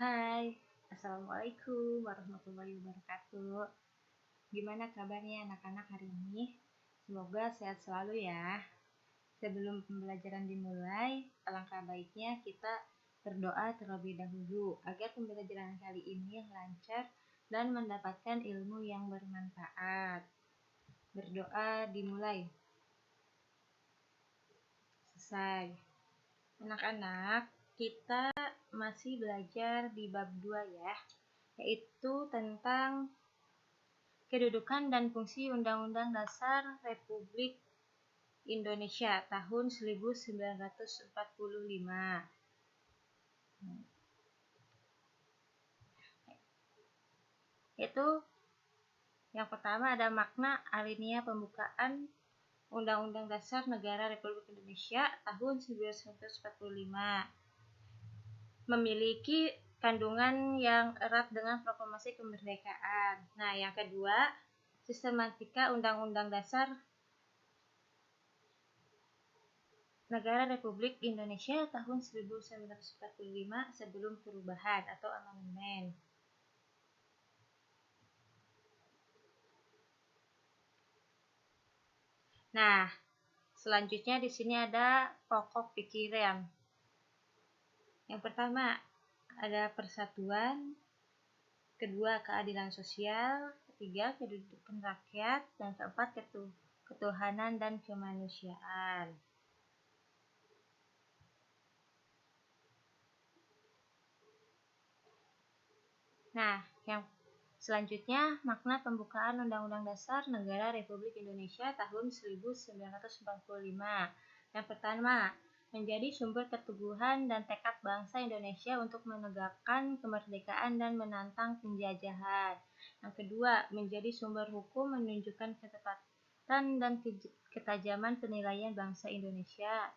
Hai, Assalamualaikum warahmatullahi wabarakatuh. Gimana kabarnya anak-anak hari ini? Semoga sehat selalu ya. Sebelum pembelajaran dimulai, alangkah baiknya kita berdoa terlebih dahulu agar pembelajaran kali ini lancar dan mendapatkan ilmu yang bermanfaat. Berdoa dimulai. Selesai. Anak-anak, kita masih belajar di bab 2 ya, yaitu tentang kedudukan dan fungsi Undang-Undang Dasar Republik Indonesia tahun 1945. Itu yang pertama ada makna alinea pembukaan Undang-Undang Dasar Negara Republik Indonesia tahun 1945. Memiliki kandungan yang erat dengan proklamasi kemerdekaan. Nah, yang kedua, sistematika Undang-Undang Dasar Negara Republik Indonesia tahun 1945 sebelum perubahan atau amandemen. Nah, selanjutnya di sini ada pokok pikiran. Yang pertama ada persatuan, kedua keadilan sosial, ketiga kedudukan rakyat, dan keempat ketuhanan dan kemanusiaan. Nah, yang selanjutnya makna pembukaan Undang-Undang Dasar Negara Republik Indonesia tahun 1945. Yang pertama, menjadi sumber keteguhan dan tekad bangsa Indonesia untuk menegakkan kemerdekaan dan menantang penjajahan. Yang kedua, menjadi sumber hukum menunjukkan ketepatan dan ketajaman penilaian bangsa Indonesia.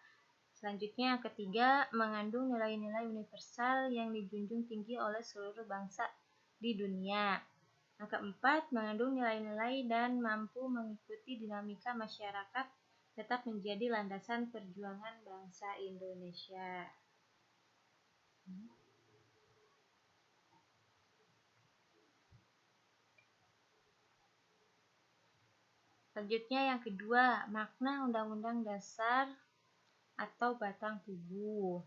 Selanjutnya yang ketiga, mengandung nilai-nilai universal yang dijunjung tinggi oleh seluruh bangsa di dunia. Yang keempat, mengandung nilai-nilai dan mampu mengikuti dinamika masyarakat tetap menjadi landasan perjuangan bangsa Indonesia. Selanjutnya yang kedua, makna Undang-Undang Dasar atau batang tubuh.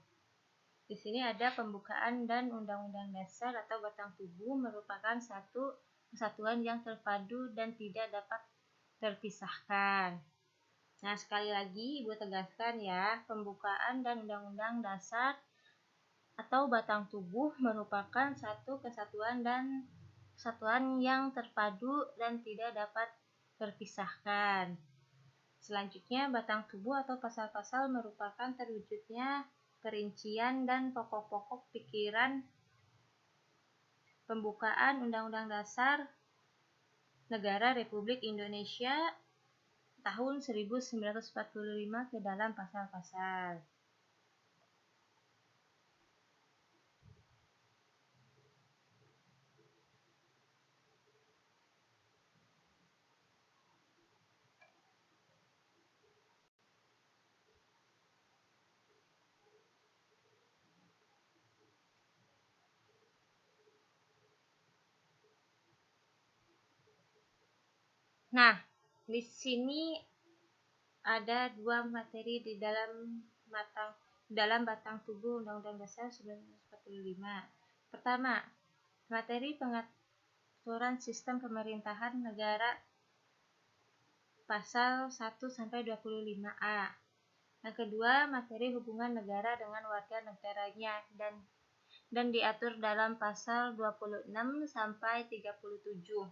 Di sini ada pembukaan dan Undang-Undang Dasar atau batang tubuh merupakan satu kesatuan yang terpadu dan tidak dapat terpisahkan. Nah, sekali lagi Ibu tegaskan ya, pembukaan dan Undang-Undang Dasar atau batang tubuh merupakan satu kesatuan yang terpadu dan tidak dapat terpisahkan. Selanjutnya, batang tubuh atau pasal-pasal merupakan terwujudnya perincian dan pokok-pokok pikiran pembukaan Undang-Undang Dasar Negara Republik Indonesia tahun 1945 ke dalam pasal-pasal. Nah, di sini ada dua materi di dalam batang tubuh Undang-Undang Dasar 1945. Pertama, materi pengaturan sistem pemerintahan negara pasal 1 sampai 25A. Yang kedua, materi hubungan negara dengan warga negaranya dan diatur dalam pasal 26 sampai 37.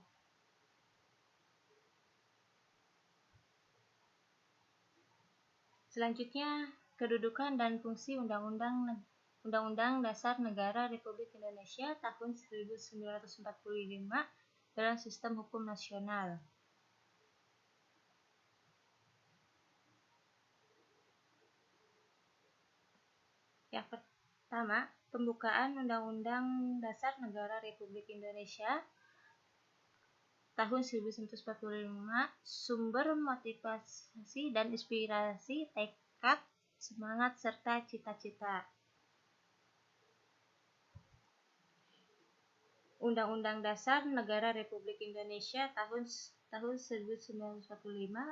Selanjutnya, kedudukan dan fungsi Undang-Undang Dasar Negara Republik Indonesia tahun 1945 dalam sistem hukum nasional. Yang pertama, pembukaan Undang-Undang Dasar Negara Republik Indonesia tahun 1945, sumber motivasi dan inspirasi, tekad, semangat, serta cita-cita. Undang-Undang Dasar Negara Republik Indonesia tahun 1945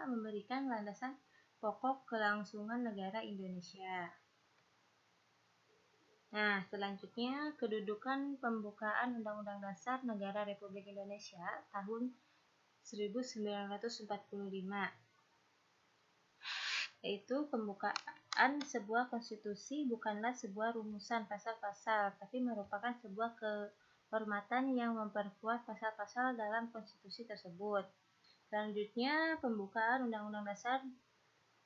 memberikan landasan pokok kelangsungan negara Indonesia. Nah, selanjutnya kedudukan pembukaan Undang-Undang Dasar Negara Republik Indonesia tahun 1945, yaitu pembukaan sebuah konstitusi bukanlah sebuah rumusan pasal-pasal, tapi merupakan sebuah kehormatan yang memperkuat pasal-pasal dalam konstitusi tersebut. Selanjutnya, pembukaan Undang-Undang Dasar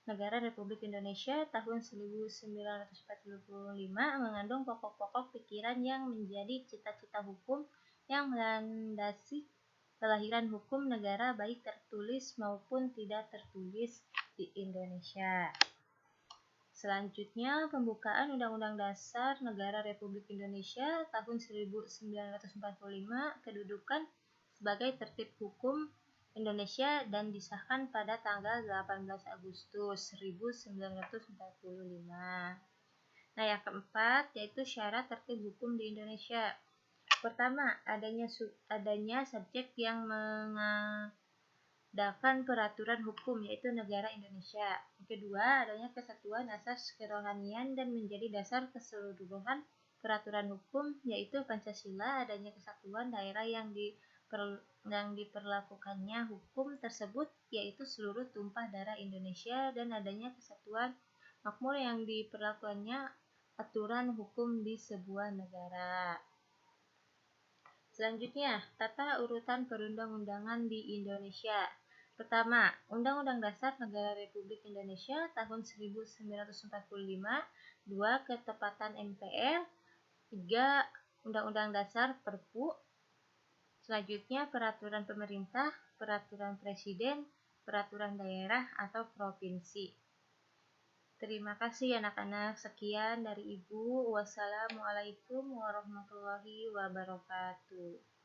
Negara Republik Indonesia tahun 1945 mengandung pokok-pokok pikiran yang menjadi cita-cita hukum yang melandasi kelahiran hukum negara baik tertulis maupun tidak tertulis di Indonesia. Selanjutnya, pembukaan Undang-Undang Dasar Negara Republik Indonesia tahun 1945 kedudukan sebagai tertib hukum Indonesia dan disahkan pada tanggal 18 Agustus 1945. Nah, yang keempat yaitu syarat tertib hukum di Indonesia. Pertama, adanya subjek yang mengadakan peraturan hukum, yaitu negara Indonesia. Yang kedua, adanya kesatuan asas kerohanian dan menjadi dasar keseluruhan peraturan hukum, yaitu Pancasila. Adanya kesatuan daerah yang diperlakukannya hukum tersebut, yaitu seluruh tumpah darah Indonesia, dan adanya kesatuan makmur yang diperlakukannya aturan hukum di sebuah negara. Selanjutnya, tata urutan perundang-undangan di Indonesia. Pertama, Undang-Undang Dasar Negara Republik Indonesia tahun 1945, 2. Ketetapan MPR, 3. Undang-Undang Dasar Perpu. Selanjutnya, peraturan pemerintah, peraturan presiden, peraturan daerah atau provinsi. Terima kasih anak-anak. Sekian dari Ibu. Wassalamualaikum warahmatullahi wabarakatuh.